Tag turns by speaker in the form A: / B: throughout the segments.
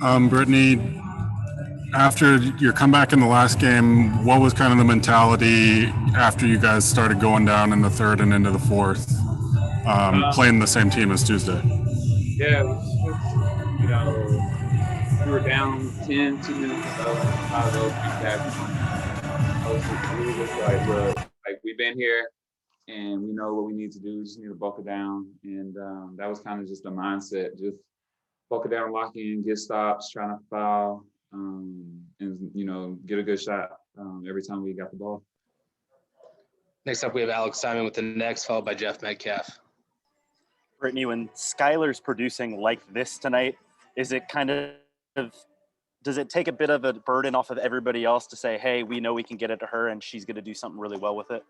A: Brittney, after your comeback in the last game, what was kind of the mentality after you guys started going down in the third and into the fourth, playing the same team as Tuesday?
B: Yeah, it was just, we were down 10, 2 minutes to go, 5-0, recap one. We were just like, look, like we've been here and we know what we need to do. We just need to buckle down. And that was kind of just the mindset, just buckle down, lock in, get stops, try not to foul, and, get a good shot every time we got the ball.
C: Next up, we have Alex Simon with the next, followed by Jeff Metcalf.
D: Brittney, when Skylar's producing like this tonight, is it kind of does it take a bit of a burden off of everybody else to say, hey, we know we can get it to her and she's going to do something really well with it?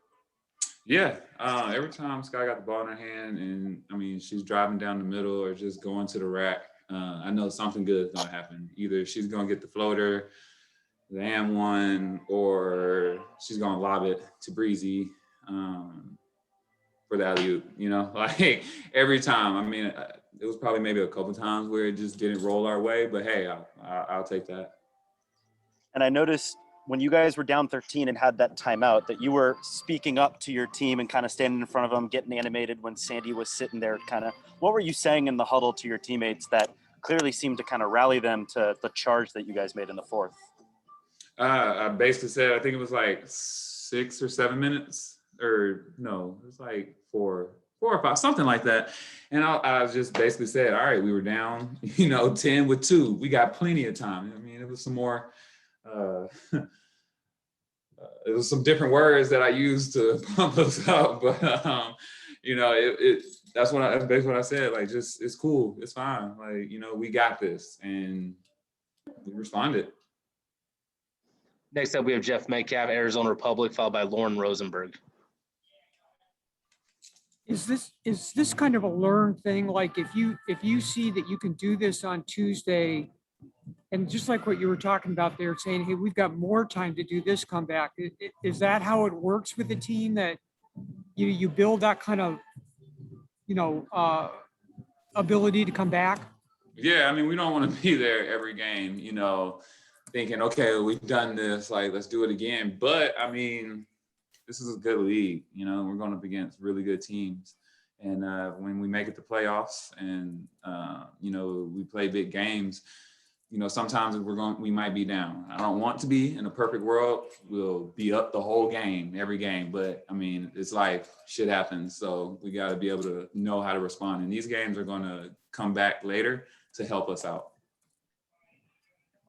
B: Yeah. Every time Sky got the ball in her hand and, she's driving down the middle or just going to the rack, I know something good is going to happen. Either she's going to get the floater, the and one, or she's going to lob it to Breezy for the alley-oop, like every time. It was probably maybe a couple times where it just didn't roll our way, but hey, I'll take that.
D: And I noticed when you guys were down 13 and had that timeout that you were speaking up to your team and kind of standing in front of them, getting animated when Sandy was sitting there. What were you saying in the huddle to your teammates that clearly seemed to kind of rally them to the charge that you guys made in the fourth?
B: I basically said, I think it was like 6 or 7 minutes, or no, it was like 4 or 5, something like that. And I just basically said, all right, we were down, 10 with 2. We got plenty of time. It was some more, it was some different words that I used to pump us up. But, that's basically what I said. Like, just, it's cool. It's fine. Like, we got this. And we responded.
C: Next up, we have Jeff Metcalf, Arizona Republic, followed by Lauren Rosenberg.
E: Is this kind of a learned thing? Like if you see that you can do this on Tuesday, and just like what you were talking about there, saying, hey, we've got more time to do this comeback. Is that how it works with the team, that you build that kind of ability to come back?
B: Yeah, we don't want to be there every game, thinking, okay, we've done this, like let's do it again. But this is a good league. We're going up against really good teams. And when we make it to playoffs and, we play big games, sometimes we might be down. I don't want to be. In a perfect world, we'll be up the whole game, every game. But, it's life. Shit happens. So we got to be able to know how to respond. And these games are going to come back later to help us out.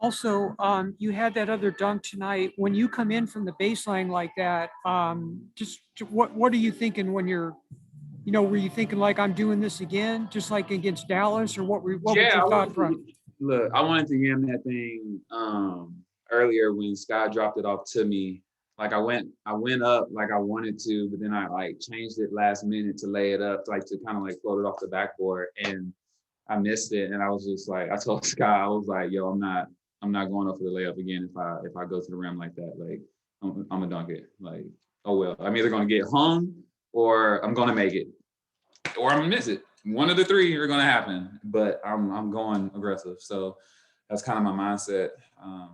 E: Also, you had that other dunk tonight. When you come in from the baseline like that, what are you thinking when you're, were you thinking like, I'm doing this again, just like against Dallas, or what was your thought process?
B: Look, I wanted to yam that thing earlier when Sky dropped it off to me. Like I went up like I wanted to, but then I changed it last minute to lay it up, to kind of float it off the backboard, and I missed it. And I was just like, I told Sky, I was like, yo, I'm not going up for the layup again if I go to the rim like that. Like I'm gonna dunk it. Like, oh well. I'm either gonna get hung or I'm gonna make it. Or I'm gonna miss it. One of the three are gonna happen. But I'm going aggressive. So that's kind of my mindset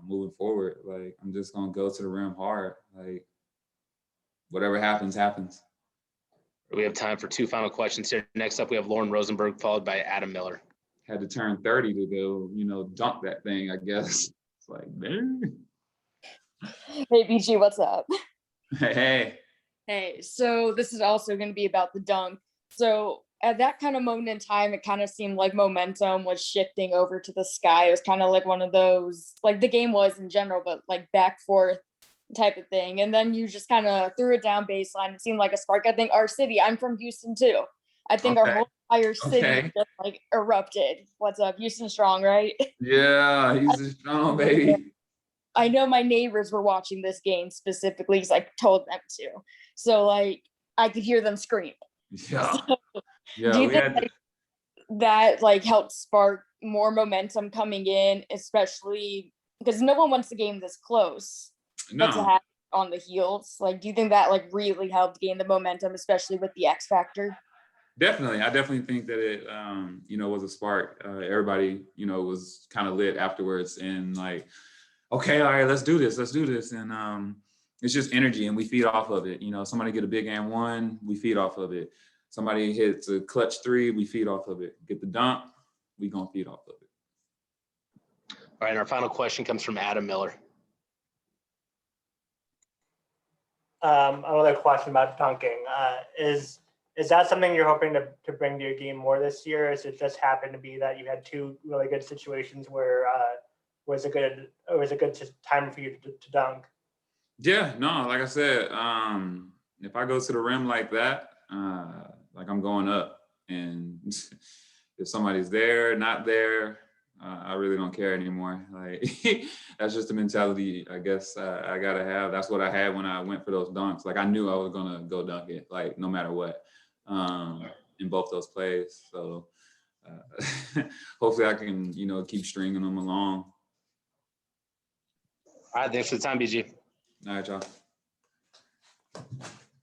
B: moving forward. Like I'm just gonna go to the rim hard. Like whatever happens, happens.
C: We have time for 2 final questions here. Next up, we have Lauren Rosenberg, followed by Adam Miller.
B: Had to turn 30 to go, dunk that thing, I guess. It's like, man.
F: Hey, BG, what's up?
B: Hey.
F: Hey, so this is also going to be about the dunk. So at that kind of moment in time, it kind of seemed like momentum was shifting over to the Sky. It was kind of like one of those, like the game was in general, but like back forth type of thing. And then you just kind of threw it down baseline. It seemed like a spark. I think our city, I'm from Houston too. I think our whole entire city just erupted. What's up? Houston strong, right?
B: Yeah, Houston strong, baby.
F: I know my neighbors were watching this game specifically because I told them to. So I could hear them scream.
B: Yeah.
F: So,
B: yeah.
F: Do you think that helped spark more momentum coming in, especially because no one wants the game this close?
B: No.
F: But to have on the heels, do you think that really helped gain the momentum, especially with the X factor?
B: Definitely. I definitely think that it, was a spark. Everybody, was kind of lit afterwards and like, okay, all right, let's do this. And it's just energy and we feed off of it. Somebody get a big and one, we feed off of it. Somebody hits a clutch three, we feed off of it. Get the dunk, we gonna feed off of it.
C: All right, and our final question comes from Adam Miller.
G: Another question about dunking. Is that something you're hoping to bring to your game more this year? Is it just happened to be that you had two really good situations where it was a good time for you to dunk?
B: Yeah, no, like I said, if I go to the rim like that, like I'm going up, and if somebody's there, not there, I really don't care anymore. Like that's just the mentality I guess I gotta have. That's what I had when I went for those dunks. Like I knew I was gonna go dunk it, like no matter what, in both those plays. So hopefully I can, keep stringing them along.
C: All right, thanks for the time, BG.
B: All right, y'all.